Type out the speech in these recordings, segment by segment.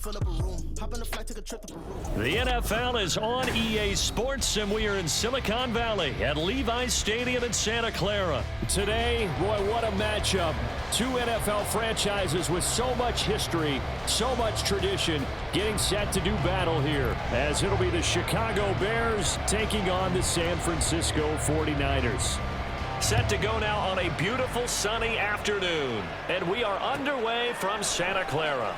Fill up a room, hop on a flight, take a trip to Peru. The NFL is on EA Sports, and we are in Silicon Valley at Levi's Stadium in Santa Clara. Today, boy, what a matchup. Two NFL franchises with so much history, so much tradition, getting set to do battle here, as it'll be the Chicago Bears taking on the San Francisco 49ers. Set to go now on a beautiful sunny afternoon, and we are underway from Santa Clara.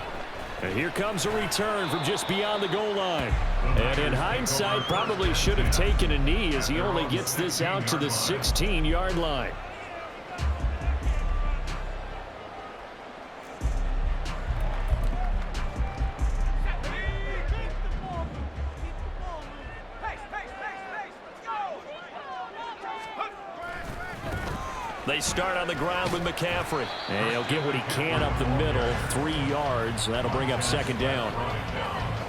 And here comes a return from just beyond the goal line. And in hindsight, probably should have taken a knee as he only gets this out to the 16-yard line. They start on the ground with McCaffrey. And he'll get what he can up the middle, 3 yards. That'll bring up second down.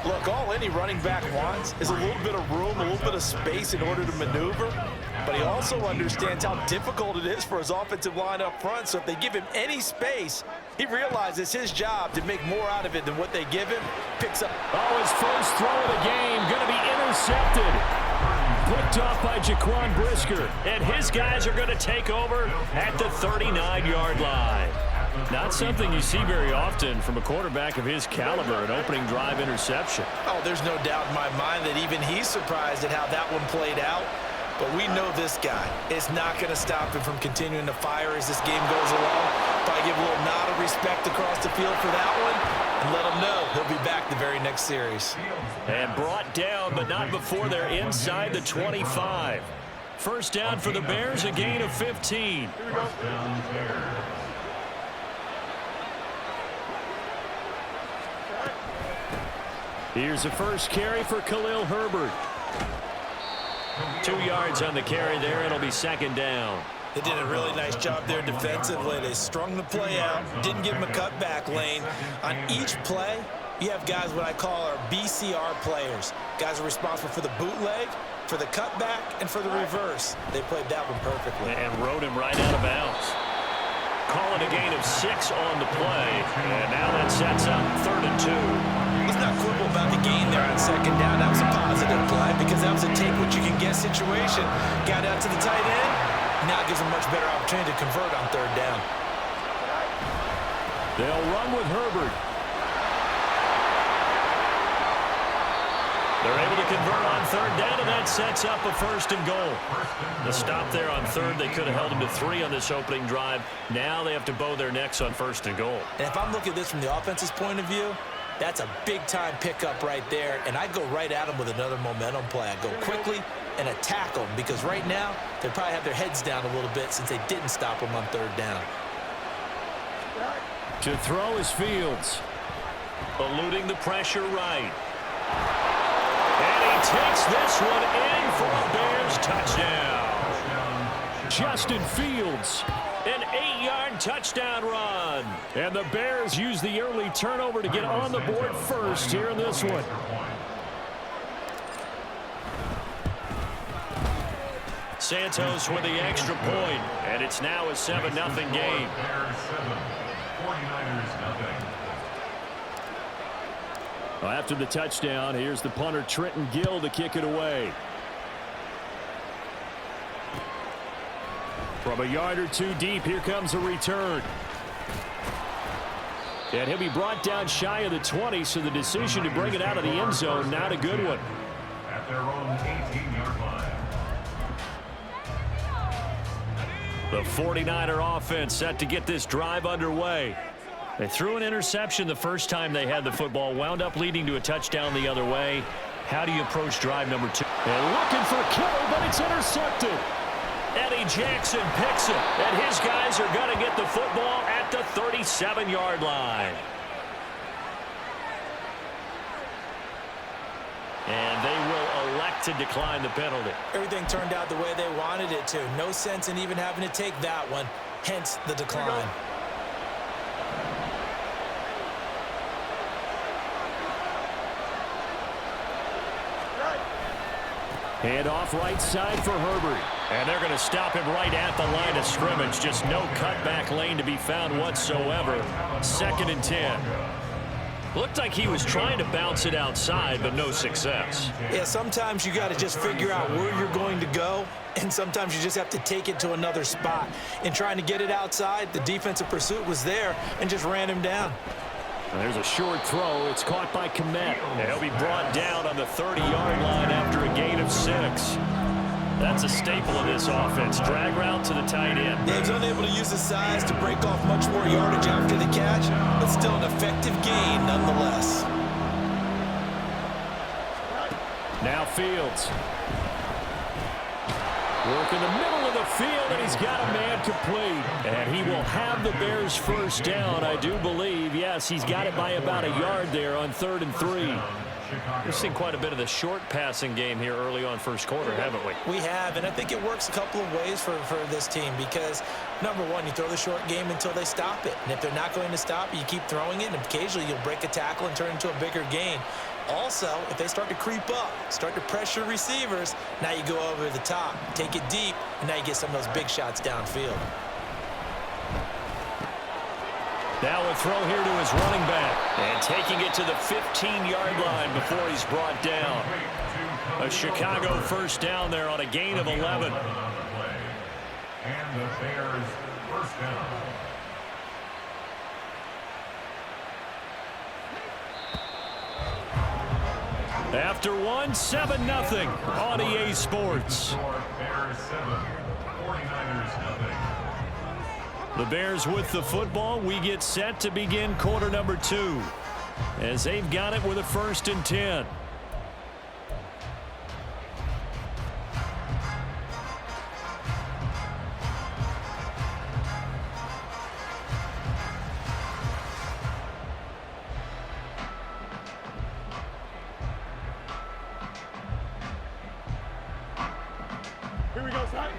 Look, all any running back wants is a little bit of room, a little bit of space in order to maneuver. But he also understands how difficult it is for his offensive line up front. So if they give him any space, he realizes his job to make more out of it than what they give him. Picks up. Oh, his first throw of the game going to be intercepted. Picked off by Jaquan Brisker. And his guys are going to take over at the 39-yard line. Not something you see very often from a quarterback of his caliber, an opening drive interception. Oh, there's no doubt in my mind that even he's surprised at how that one played out. But we know this guy is not going to stop him from continuing to fire as this game goes along. Probably give a little nod of respect across the field for that one and let him know he'll be back the very next series. And brought down, but not before they're inside the 25. First down for the Bears, a gain of 15. Here's the first carry for Khalil Herbert. 2 yards on the carry there. It'll be second down. They did a really nice job there defensively. They strung the play out, didn't give him a cutback lane. On each play, you have guys what I call our BCR players. Guys are responsible for the bootleg, for the cutback, and for the reverse. They played that one perfectly. And rode him right out of bounds. Calling a gain of 6 on the play. And now that sets up 3rd and 2. Let's not quibble about the gain there on second down. That was a positive play because that was a take-what-you-can-get situation. Got out to the tight end. Now it gives them a much better opportunity to convert on 3rd down. They'll run with Herbert. They're able to convert on 3rd down, and that sets up a 1st and goal. The stop there on 3rd, they could have held him to 3 on this opening drive. Now they have to bow their necks on 1st and goal. And if I'm looking at this from the offense's point of view, that's a big-time pickup right there, and I go right at them with another momentum play. I go quickly and attack them because right now they probably have their heads down a little bit since they didn't stop them on 3rd down. To throw is Fields. Eluding the pressure right. And he takes this one in for a Bears touchdown. Justin Fields. An 8-yard touchdown run. And the Bears use the early turnover to get on the board first here in this one. Santos with the extra point, and it's now a 7-0 game. Well, after the touchdown, here's the punter Trenton Gill to kick it away. From a yard or 2 deep, here comes a return. And he'll be brought down shy of the 20, so the decision to bring it out of the end zone, not a good one. At their own 18-yard line. The 49er offense set to get this drive underway. They threw an interception the first time they had the football, wound up leading to a touchdown the other way. How do you approach drive number 2? And looking for Kittle, but it's intercepted. Eddie Jackson picks it, and his guys are going to get the football at the 37-yard line. And they will elect to decline the penalty. Everything turned out the way they wanted it to. No sense in even having to take that one, hence the decline. Hand off right side for Herbert. And they're going to stop him right at the line of scrimmage. Just no cutback lane to be found whatsoever. 2nd and 10. Looked like he was trying to bounce it outside, but no success. Yeah, sometimes you got to just figure out where you're going to go, and sometimes you just have to take it to another spot. In trying to get it outside, the defensive pursuit was there and just ran him down. There's a short throw. It's caught by Kmet. And he'll be brought down on the 30-yard line after a gain of 6. That's a staple of this offense. Drag route to the tight end. Yeah, he's unable to use his size to break off much more yardage after the catch, but still an effective gain nonetheless. Now Fields. Work in the middle of the field, and he's got a man complete. And he will have the Bears first down, I do believe. Yes, he's got it by about a yard there on 3rd and 3. We've seen quite a bit of the short passing game here early on first quarter, haven't we? We have, and I think it works a couple of ways for this team because, number one, you throw the short game until they stop it. And if they're not going to stop it, you keep throwing it, and occasionally you'll break a tackle and turn it into a bigger gain. Also, if they start to creep up, start to pressure receivers, now you go over the top, take it deep, and now you get some of those big shots downfield. Now a throw here to his running back. And taking it to the 15-yard line before he's brought down. A Chicago first down there on a gain of 11. And the Bears first down. After 7-0 on EA Sports. Bears 7, 49ers nothing. The Bears with the football. We get set to begin quarter number 2 as they've got it with a 1st and 10. Here we go, son.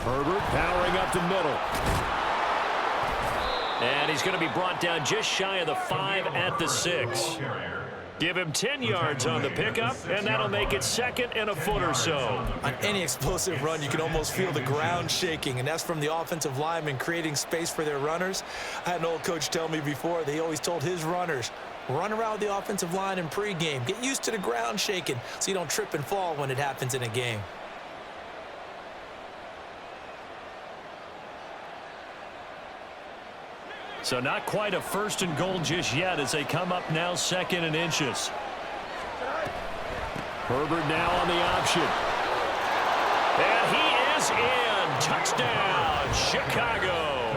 Herbert powering up the middle. And he's going to be brought down just shy of the 5 at the 6. Give him 10 yards on the pickup, and that'll make it 2nd and a foot or so. On any explosive run, you can almost feel the ground shaking, and that's from the offensive linemen creating space for their runners. I had an old coach tell me before, they always told his runners, run around the offensive line in pregame. Get used to the ground shaking so you don't trip and fall when it happens in a game. So not quite a 1st and goal just yet as they come up now 2nd and inches. Herbert now on the option. And he is in. Touchdown, Chicago.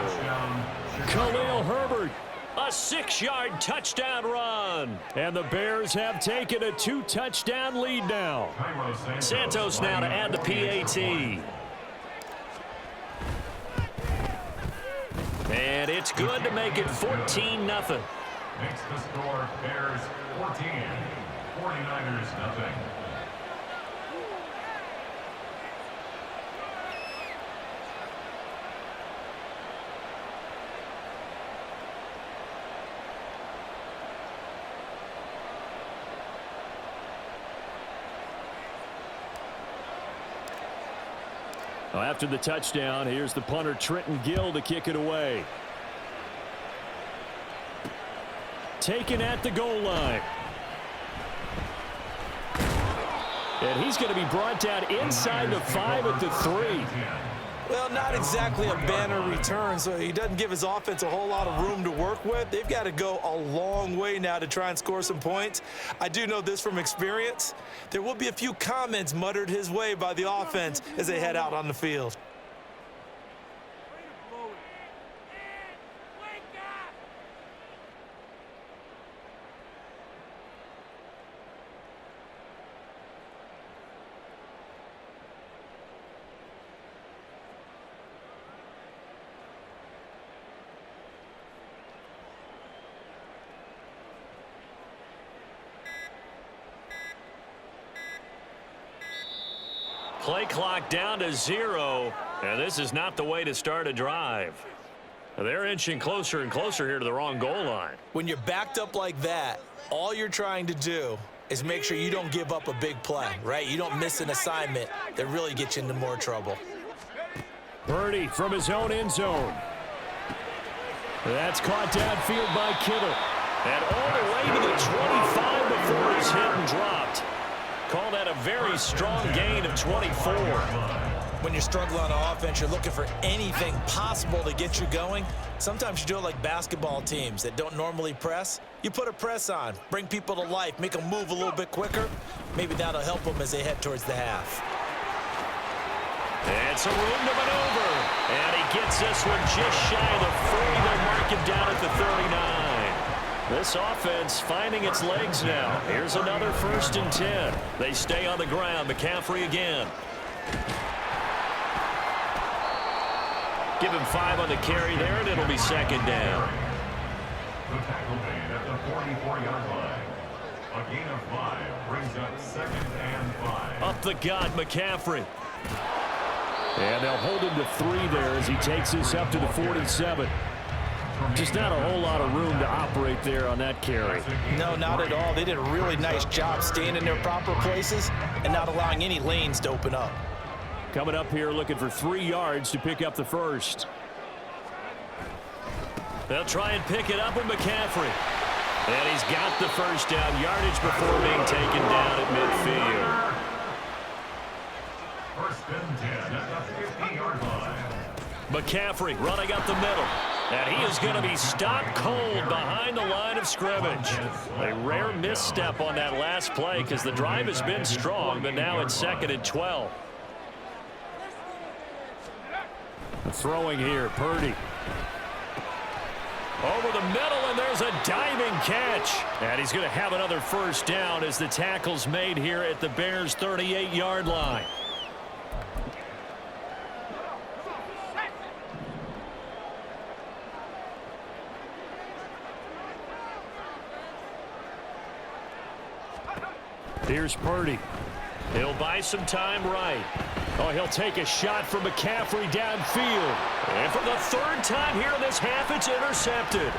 Khalil Herbert, a 6-yard touchdown run. And the Bears have taken a 2-touchdown lead now. Santos now to add the PAT. And it's good to make it 14-0. Makes the score Bears 14, 49ers nothing. Well, after the touchdown, here's the punter Trenton Gill to kick it away. Taken at the goal line. And he's going to be brought down inside the 5 at the 3. Well, not exactly a banner return, so he doesn't give his offense a whole lot of room to work with. They've got to go a long way now to try and score some points. I do know this from experience. There will be a few comments muttered his way by the offense as they head out on the field. Play clock down to 0, and this is not the way to start a drive. They're inching closer and closer here to the wrong goal line. When you're backed up like that, all you're trying to do is make sure you don't give up a big play, right? You don't miss an assignment that really gets you into more trouble. Purdy from his own end zone. That's caught downfield by Kittle. And all the way to the 25 before he's hit and dropped. Call that a very strong gain of 24. When you're struggling on offense, you're looking for anything possible to get you going. Sometimes you do it like basketball teams that don't normally press. You put a press on, bring people to life, make them move a little bit quicker. Maybe that'll help them as they head towards the half. It's a room to maneuver. And he gets this one just shy of the 40. They'll mark him down at the 39. This offense finding its legs now. Here's another 1st and 10. They stay on the ground. McCaffrey again. Give him 5 on the carry there, and it'll be 2nd down. The tackle made at the 44-yard line. A gain of 5 brings up 2nd and 5. Up the gut, McCaffrey. And they'll hold him to 3 there as he takes this up to the 47. Just not a whole lot of room to operate there on that carry. No, not at all. They did a really nice job staying in their proper places and not allowing any lanes to open up. Coming up here looking for 3 yards to pick up the 1st. They'll try and pick it up with McCaffrey. And he's got the 1st down yardage before being taken down at midfield. 1st and 10 at the 50-yard line. McCaffrey running up the middle. And he is going to be stopped cold behind the line of scrimmage. A rare misstep on that last play because the drive has been strong, but now it's 2nd and 12. Throwing here, Purdy. Over the middle, and there's a diving catch. And he's going to have another 1st down as the tackle's made here at the Bears' 38-yard line. Here's Purdy. He'll buy some time right. Oh, he'll take a shot from McCaffrey downfield. And for the 3rd time here in this half, it's intercepted.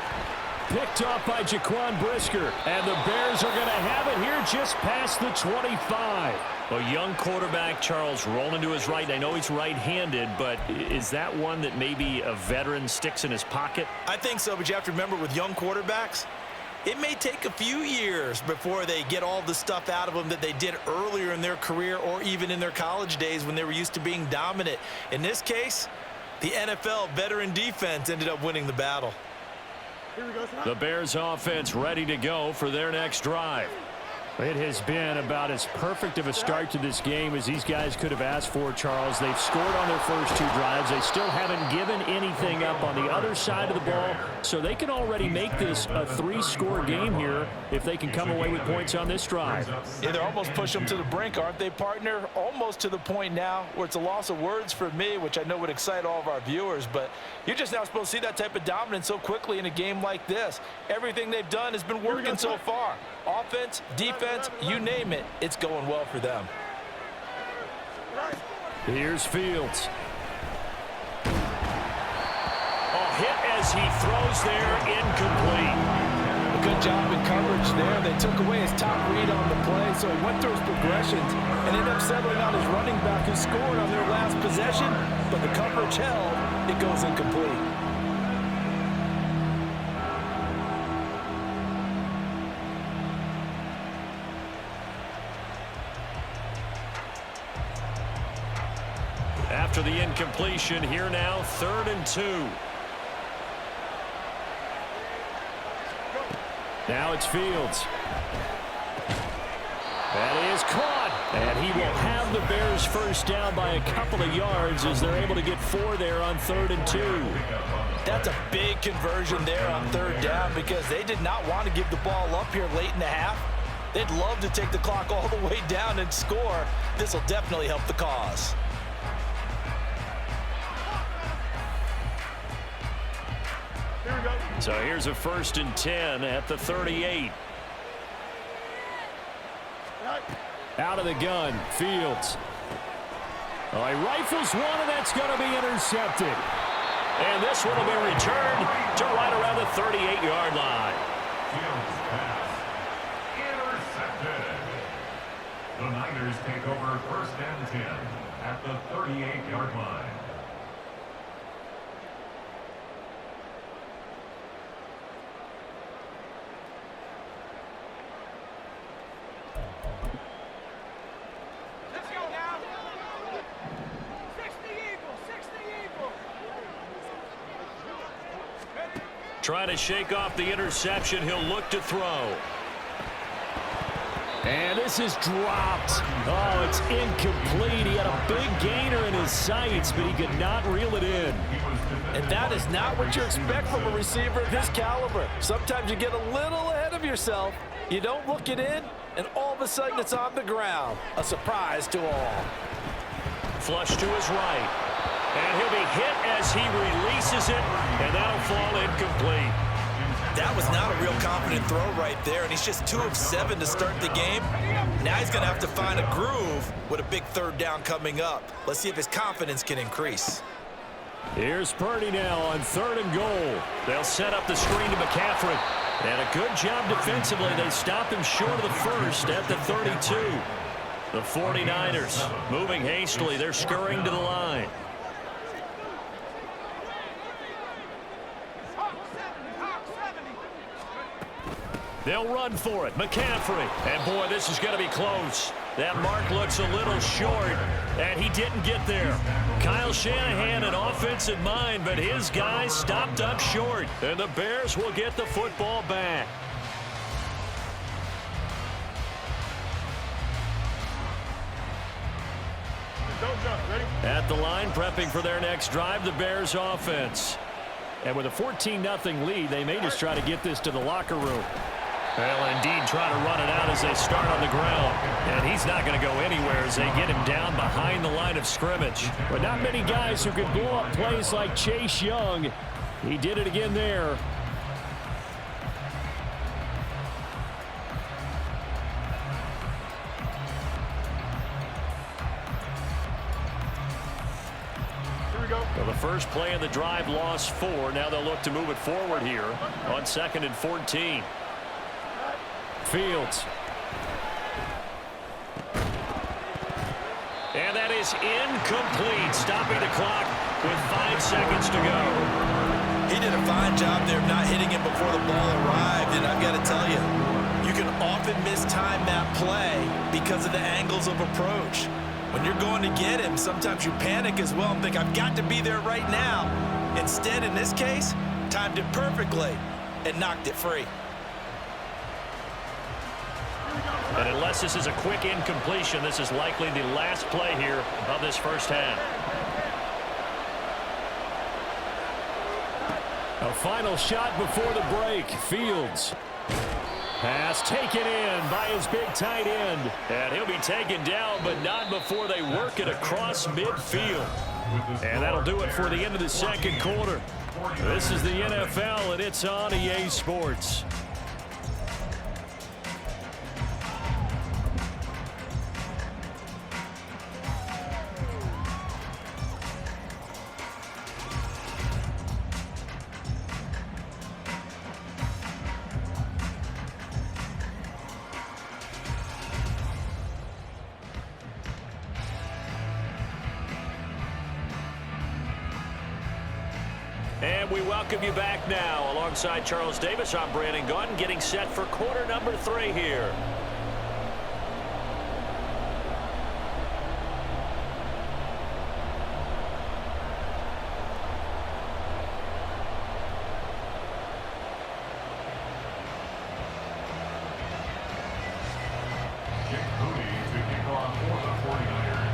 Picked off by Jaquan Brisker. And the Bears are going to have it here just past the 25. A young quarterback, Charles, rolling to his right. I know he's right-handed, but is that one that maybe a veteran sticks in his pocket? I think so, but you have to remember with young quarterbacks, it may take a few years before they get all the stuff out of them that they did earlier in their career or even in their college days when they were used to being dominant. In this case, the NFL veteran defense ended up winning the battle. Here we go, The Bears offense ready to go for their next drive. It has been about as perfect of a start to this game as these guys could have asked for, Charles. They've scored on their first 2 drives. They still haven't given anything up on the other side of the ball, so they can already make this a 3-score game here if they can come away with points on this drive. Yeah, they're almost pushing them to the brink, aren't they, partner? Almost to the point now where it's a loss of words for me, which I know would excite all of our viewers, but you're just now supposed to see that type of dominance so quickly in a game like this. Everything they've done has been working so far. Offense, defense, you name it, it's going well for them. Here's Fields. Hit as he throws there, incomplete. A good job in coverage there. They took away his top read on the play, so he went through his progressions and ended up settling on his running back who scored on their last possession, but the coverage held, it goes incomplete. After the incompletion, here now, 3rd and 2. Now it's Fields. That is caught. And he will have the Bears 1st down by a couple of yards as they're able to get 4 there on 3rd and 2. That's a big conversion there on 3rd down because they did not want to give the ball up here late in the half. They'd love to take the clock all the way down and score. This will definitely help the cause. Here we go. So here's a 1st and 10 at the 38. Out of the gun, Fields. Oh, he rifles one, and that's going to be intercepted. And this one will be returned to right around the 38-yard line. Fields pass intercepted. The Niners take over 1st and 10 at the 38-yard line. Let's go now. 60 Eagles, 60 Eagles. Trying to shake off the interception. He'll look to throw. And this is dropped. Oh, it's incomplete. He had a big gainer in his sights, but he could not reel it in. And that is not what you expect from a receiver of his caliber. Sometimes you get a little ahead of yourself. You don't look it in, and all of a sudden it's on the ground. A surprise to all. Flush to his right. And he'll be hit as he releases it, and that'll fall incomplete. That was not a real confident throw right there, and he's just 2 of 7 to start the game. Now he's going to have to find a groove with a big 3rd down coming up. Let's see if his confidence can increase. Here's Purdy now on 3rd and goal. They'll set up the screen to McCaffrey. And a good job defensively. They stopped him short of the first at the 32. The 49ers moving hastily. They're scurrying to the line. They'll run for it. McCaffrey. And, boy, this is going to be close. That mark looks a little short, and he didn't get there. Kyle Shanahan, an offensive mind, but his guys stopped up short. And the Bears will get the football back. Don't jump. Ready? At the line, prepping for their next drive, the Bears offense. And with a 14-0 lead, they may just try to get this to the locker room. Well, indeed, try to run it out as they start on the ground. And he's not going to go anywhere as they get him down behind the line of scrimmage. But not many guys who can blow up plays like Chase Young. He did it again there. Here we go. Well, the first play of the drive lost 4. Now they'll look to move it forward here on 2nd and 14. Fields. And that is incomplete, stopping the clock with 5 seconds to go. He did a fine job there of not hitting him before the ball arrived, and I've got to tell you, you can often mistime that play because of the angles of approach. When you're going to get him, sometimes you panic as well and think, I've got to be there right now. Instead, in this case, timed it perfectly and knocked it free. And unless this is a quick incompletion, this is likely the last play here of this first half. A final shot before the break. Fields. Pass taken in by his big tight end. And he'll be taken down, but not before they work it across midfield. And that'll do it for the end of the second quarter. This is the NFL, and it's on EA Sports. And we welcome you back now. Alongside Charles Davis, I'm Brandon Gaudin, getting set for quarter number 3 here. Jake Moody to kick off for the 49ers.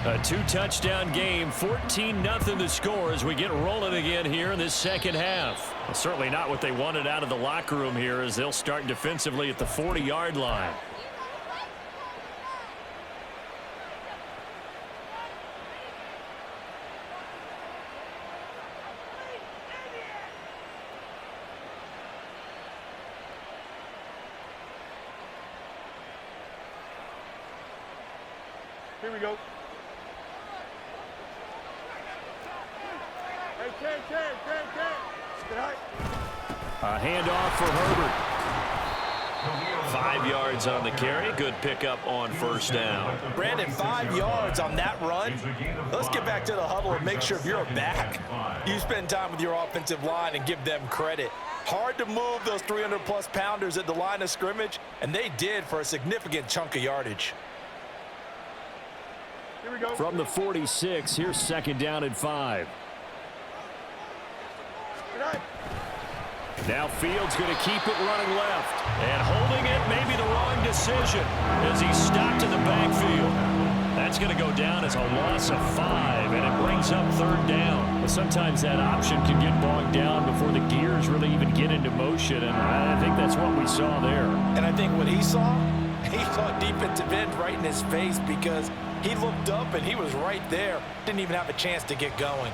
A 2-touchdown game, 14-0 the score as we get rolling again here in this second half. Well, certainly not what they wanted out of the locker room here as they'll start defensively at the 40-yard line. Here we go. Hey, Ken. Good night. A handoff for Herbert. 5 yards on the carry. Good pickup on first down. Brandon, 5 yards on that run. Let's get back to the huddle and make sure if you're back, you spend time with your offensive line and give them credit. Hard to move those 300-plus pounders at the line of scrimmage, and they did for a significant chunk of yardage. Here we go. From the 46, here's second down and 5. Good night. Now Fields going to keep it running left. And holding it may be the wrong decision as he's stopped in the backfield. That's going to go down as a loss of 5, and it brings up third down. But sometimes that option can get bogged down before the gears really even get into motion, and I think that's what we saw there. And I think what he saw defensive end right in his face because he looked up and he was right there. Didn't even have a chance to get going.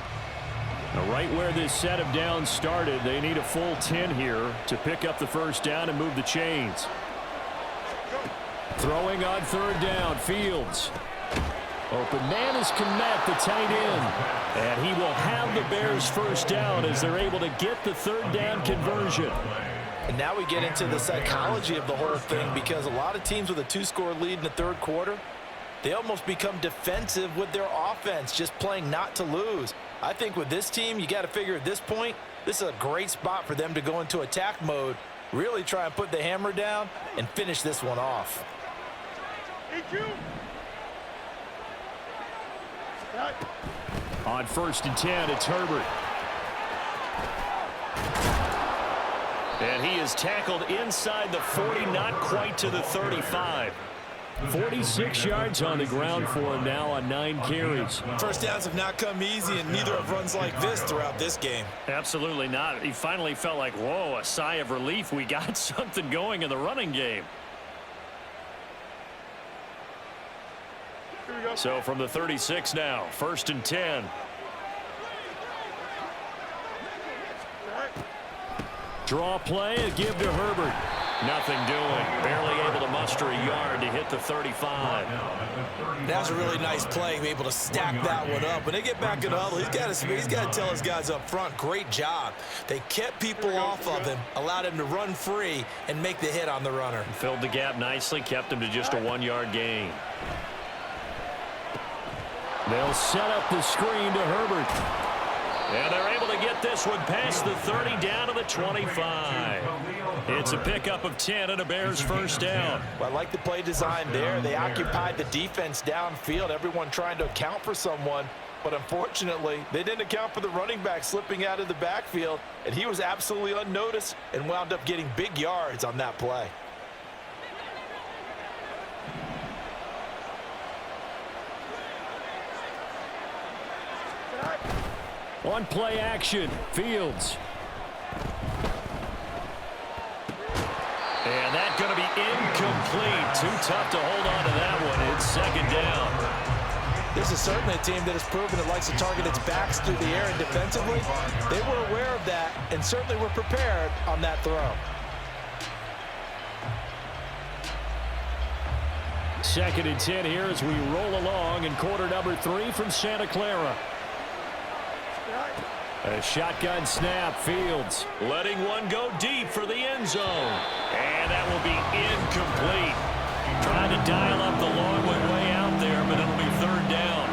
Now, right where this set of downs started, they need a full 10 here to pick up the first down and move the chains. Throwing on third down, Fields. Open man is Kmet, the tight end. And he will have the Bears first down as they're able to get the third down conversion. And now we get into the psychology of the whole thing because a lot of teams with a 2-score lead in the third quarter, they almost become defensive with their offense, just playing not to lose. I think with this team, you got to figure at this point, this is a great spot for them to go into attack mode, really try and put the hammer down and finish this one off. On first and 10, it's Herbert. And he is tackled inside the 40, not quite to the 35. 46 yards on the ground for him now on 9 carries. First downs have not come easy, and neither have runs like this throughout this game. Absolutely not. He finally felt like, whoa, a sigh of relief. We got something going in the running game. Here we go. So from the 36 now, first and 10. Draw play and give to Herbert. Nothing doing. Barely able to muster a yard to hit the 35. That was a really nice play, able to stack that one up. When they get back in the huddle, he's got to tell his guys up front, great job. They kept people off of him, allowed him to run free and make the hit on the runner. Filled the gap nicely, kept him to just a 1-yard gain. They'll set up the screen to Herbert. And they're able to get this one past the 30 down to the 25. It's a pickup of 10 and a Bears first down. Well, I like the play design there. They occupied the defense downfield, everyone trying to account for someone. But unfortunately, they didn't account for the running back slipping out of the backfield. And he was absolutely unnoticed and wound up getting big yards on that play. On play action, Fields. And that's going to be incomplete. Too tough to hold on to that one. It's second down. This is certainly a team that has proven it likes to target its backs through the air and defensively. They were aware of that and certainly were prepared on that throw. Second and 10 here as we roll along in quarter number 3 from Santa Clara. A shotgun snap, Fields letting one go deep for the end zone. And that will be incomplete. Trying to dial up the long way out there, but it'll be third down.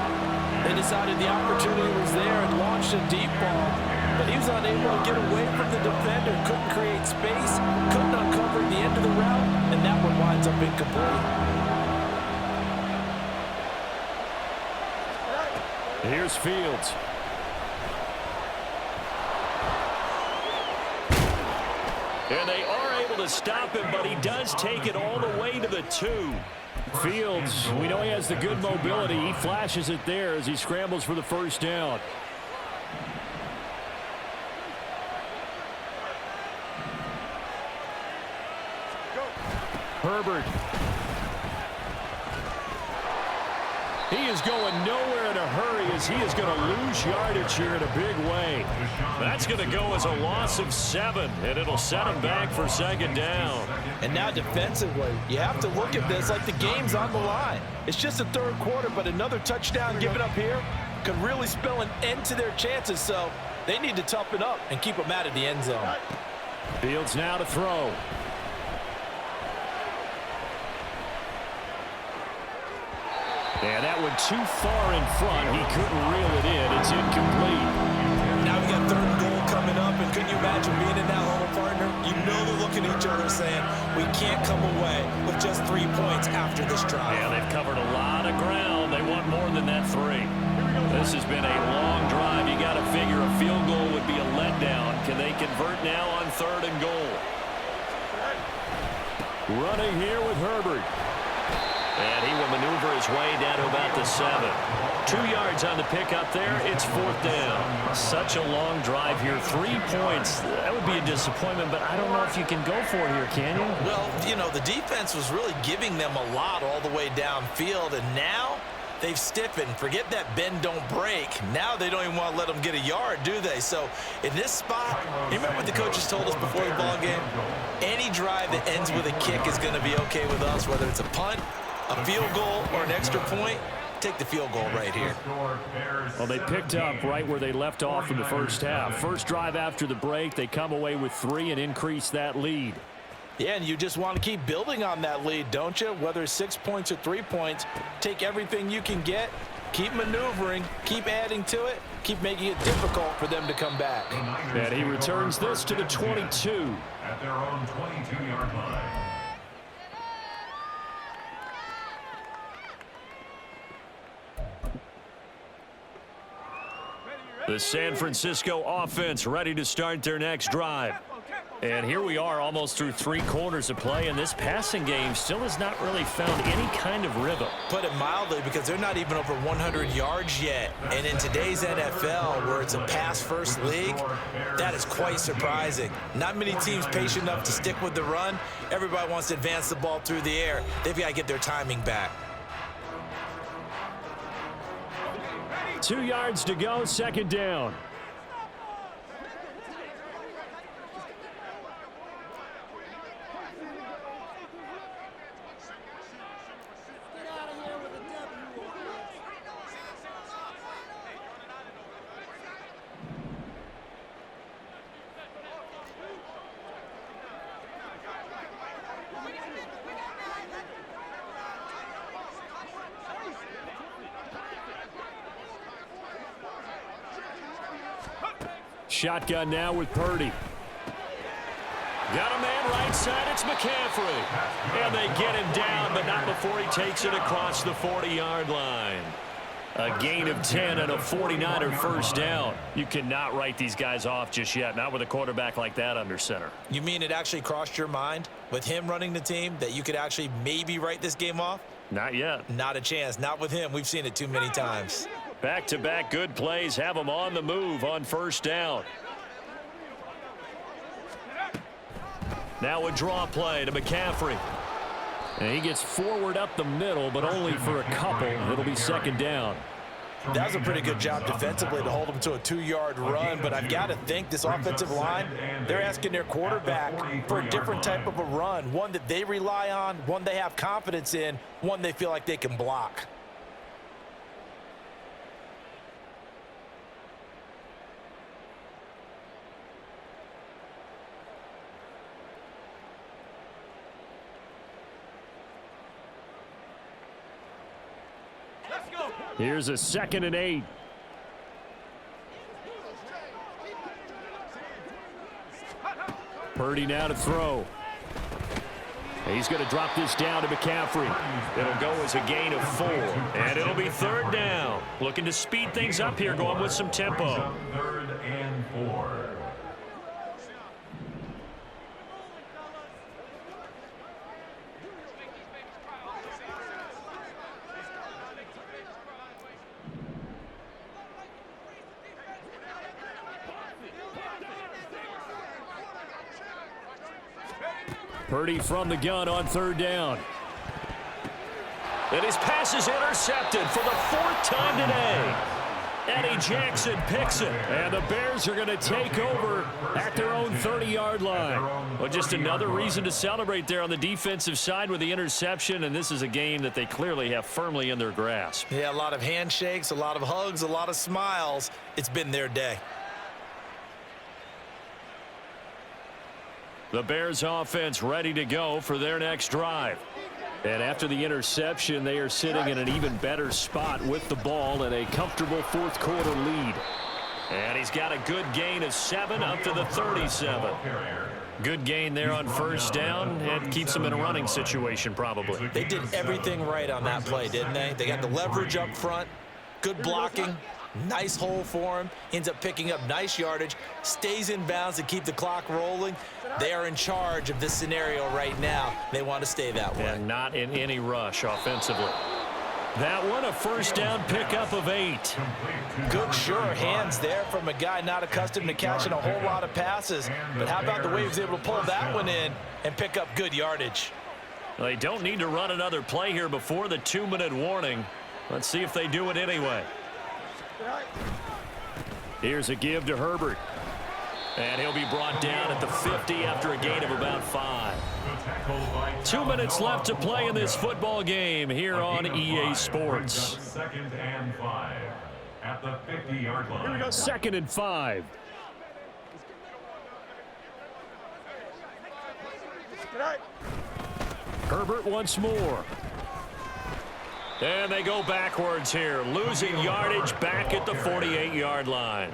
They decided the opportunity was there and launched a deep ball, but he was unable to get away from the defender, couldn't create space, couldn't uncover the end of the route, and that one winds up incomplete. Here's Fields. And they are able to stop him, but he does take it all the way to the 2. Fields, we know he has the good mobility. He flashes it there as he scrambles for the first down. Herbert. He is going nowhere in a hurry as he is going to lose yardage here in a big way. That's going to go as a loss of 7, and it'll set him back for second down. And now defensively, you have to look at this like the game's on the line. It's just the third quarter, but another touchdown given up here could really spell an end to their chances, so they need to toughen up and keep them out of the end zone. Fields now to throw. And that went too far in front. He couldn't reel it in. It's incomplete. Now we got third and goal coming up, and couldn't you imagine being in that hole, partner? You know they're looking at each other saying, we can't come away with just 3 points after this drive. Yeah, they've covered a lot of ground. They want more than that 3. This has been a long drive. You got to figure a field goal would be a letdown. Can they convert now on third and goal? Running here with Herbert. And he will maneuver his way down to about the 7. 2 yards on the pickup there. It's 4th down. Such a long drive here. 3 points. That would be a disappointment, but I don't know if you can go for it here, can you? Well, you know, the defense was really giving them a lot all the way downfield, and now they've stiffened. Forget that bend, don't break. Now they don't even want to let them get a yard, do they? So in this spot, you remember what the coaches told us before the ball game? Any drive that ends with a kick is going to be okay with us, whether it's a punt, a field goal, or an extra point. Take the field goal right here. Well, they picked up right where they left off in the first half. First drive after the break, they come away with 3 and increase that lead. Yeah, and you just want to keep building on that lead, don't you? Whether it's 6 points or 3 points, take everything you can get, keep maneuvering, keep adding to it, keep making it difficult for them to come back. And he returns this to the 22. At their own 22-yard line. The San Francisco offense ready to start their next drive. And here we are almost through 3 quarters of play, and this passing game still has not really found any kind of rhythm. Put it mildly, because they're not even over 100 yards yet. And in today's NFL, where it's a pass-first league, that is quite surprising. Not many teams patient enough to stick with the run. Everybody wants to advance the ball through the air. They've got to get their timing back. 2 yards to go, second down. Shotgun now with Purdy. Got a man right side. It's McCaffrey. And they get him down, but not before he takes it across the 40-yard line. A gain of 10 and a 49er first down. You cannot write these guys off just yet, not with a quarterback like that under center. You mean it actually crossed your mind with him running the team that you could actually maybe write this game off? Not yet. Not a chance. Not with him. We've seen it too many times. Back-to-back good plays have them on the move on first down. Now a draw play to McCaffrey. And he gets forward up the middle, but only for a couple. It'll be second down. That was a pretty good job defensively to hold him to a 2-yard run, but I've got to think this offensive line, they're asking their quarterback for a different type of a run, one that they rely on, one they have confidence in, one they feel like they can block. Here's a 2nd and 8. Purdy now to throw. He's going to drop this down to McCaffrey. It'll go as a gain of 4. And it'll be third down. Looking to speed things up here, going with some tempo. 3rd and 4. Purdy from the gun on third down. And his pass is intercepted for the 4th time today. Eddie Jackson picks it, and the Bears are going to take over at their own 30-yard line. Well, just another reason to celebrate there on the defensive side with the interception, and this is a game that they clearly have firmly in their grasp. Yeah, a lot of handshakes, a lot of hugs, a lot of smiles. It's been their day. The Bears offense ready to go for their next drive. And after the interception, they are sitting in an even better spot with the ball and a comfortable 4th quarter lead. And he's got a good gain of 7 up to the 37. Good gain there on 1st down. It keeps them in a running situation probably. They did everything right on that play, didn't they? They got the leverage up front, good blocking, nice hole for him, ends up picking up nice yardage, stays in bounds to keep the clock rolling. They are in charge of this scenario right now. They want to stay that way. And not in any rush offensively. That one, a 1st down pickup of 8. Good, sure hands there from a guy not accustomed to catching a whole lot of passes. But how about the way he was able to pull that one in and pick up good yardage? They don't need to run another play here before the 2-minute warning. Let's see if they do it anyway. Here's a give to Herbert. And he'll be brought down at the 50 after a gain of about 5. 2 minutes left to play in this football game here on EA Sports. 2nd and 5 at the 50-yard line. Here we go, 2nd and 5. Herbert once more. And they go backwards here, losing yardage back at the 48-yard line.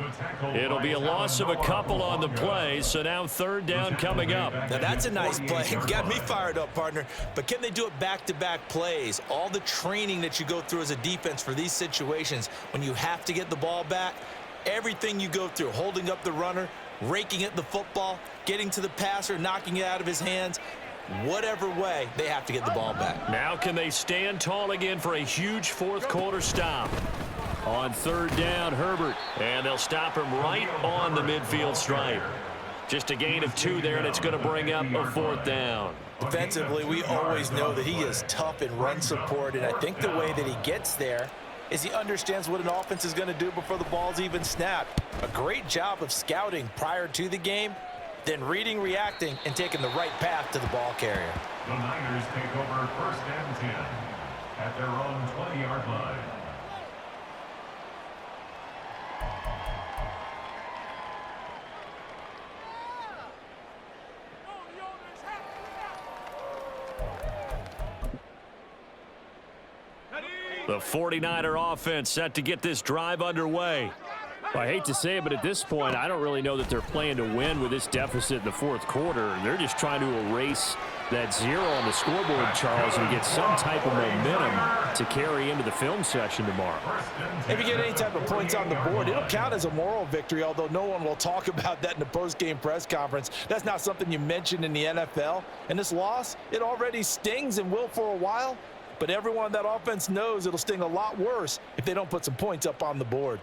It'll be a loss of a couple on the play, so now 3rd down coming up. Now that's a nice play. Got me fired up, partner. But can they do it back-to-back plays? All the training that you go through as a defense for these situations, when you have to get the ball back, everything you go through, holding up the runner, raking at the football, getting to the passer, knocking it out of his hands, whatever way, they have to get the ball back. Now can they stand tall again for a huge 4th quarter stop? On 3rd down, Herbert. And they'll stop him right on the midfield stripe. Just a gain of 2 there, and it's going to bring up a 4th down. Defensively, we always know that he is tough in run support, and I think the way that he gets there is he understands what an offense is going to do before the ball's even snapped. A great job of scouting prior to the game, then reading, reacting, and taking the right path to the ball carrier. The Niners take over 1st and 10 at their own 20-yard line. The 49er offense set to get this drive underway. Well, I hate to say it, but at this point, I don't really know that they're playing to win with this deficit in the 4th quarter. They're just trying to erase that 0 on the scoreboard, Charles, and get some type of momentum to carry into the film session tomorrow. If you get any type of points on the board, it'll count as a moral victory, although no one will talk about that in the post-game press conference. That's not something you mention in the NFL. And this loss, it already stings and will for a while, but everyone on that offense knows it'll sting a lot worse if they don't put some points up on the board.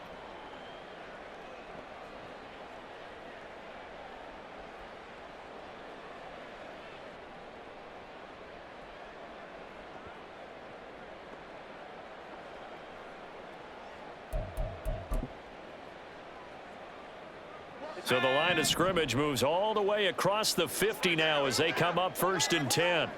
So the line of scrimmage moves all the way across the 50 now as they come up 1st and 10.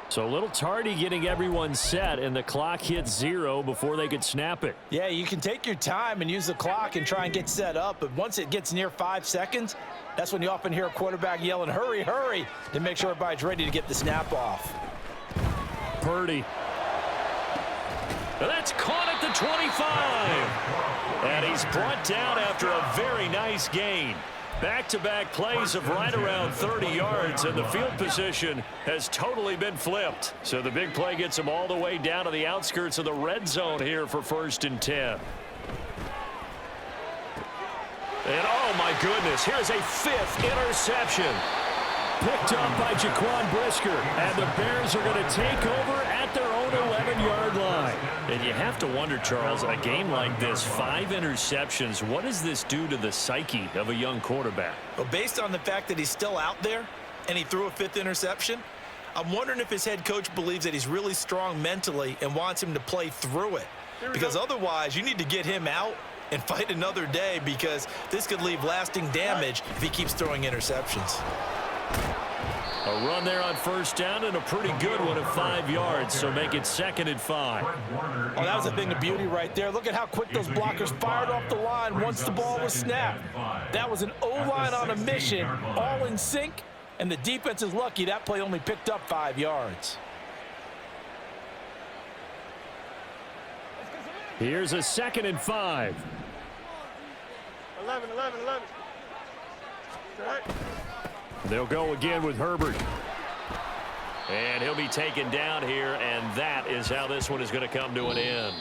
So a little tardy getting everyone set, and the clock hits 0 before they could snap it. Yeah, you can take your time and use the clock and try and get set up, but once it gets near 5 seconds, that's when you often hear a quarterback yelling, hurry, hurry, to make sure everybody's ready to get the snap off. Purdy. That's caught at the 25. And he's brought down after a very nice gain. Back-to-back plays of right around 30 yards, and the field position has totally been flipped. So the big play gets him all the way down to the outskirts of the red zone here for 1st and 10. And oh my goodness, here's a 5th interception. Picked up by Jaquan Brisker, and the Bears are going to take over at their own 11-yard line. And you have to wonder, Charles, a game like this, 5 interceptions, what does this do to the psyche of a young quarterback? Well, based on the fact that he's still out there and he threw a 5th interception, I'm wondering if his head coach believes that he's really strong mentally and wants him to play through it. Because otherwise, you need to get him out and fight another day, because this could leave lasting damage if he keeps throwing interceptions. A run there on first down, and a pretty good one at 5 yards, so make it 2nd and 5. Oh, that was a thing of beauty right there. Look at how quick those blockers fired off the line once the ball was snapped. That was an O-line on a mission, all in sync, and the defense is lucky that play only picked up 5 yards. Here's a 2nd and 5. 11. Straight. They'll go again with Herbert. And he'll be taken down here, and that is how this one is going to come to an end.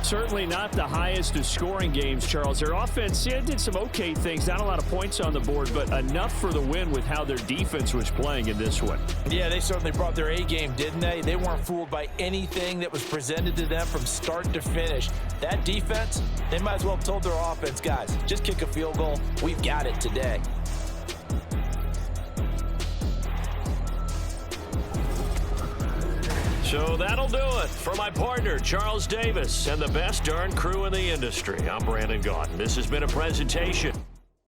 Certainly not the highest of scoring games, Charles. Their offense did some okay things. Not a lot of points on the board, but enough for the win with how their defense was playing in this one. Yeah, they certainly brought their A-game, didn't they? They weren't fooled by anything that was presented to them from start to finish. That defense, they might as well have told their offense, guys, just kick a field goal. We've got it today. So that'll do it for my partner, Charles Davis, and the best darn crew in the industry. I'm Brandon Gaudin. This has been a presentation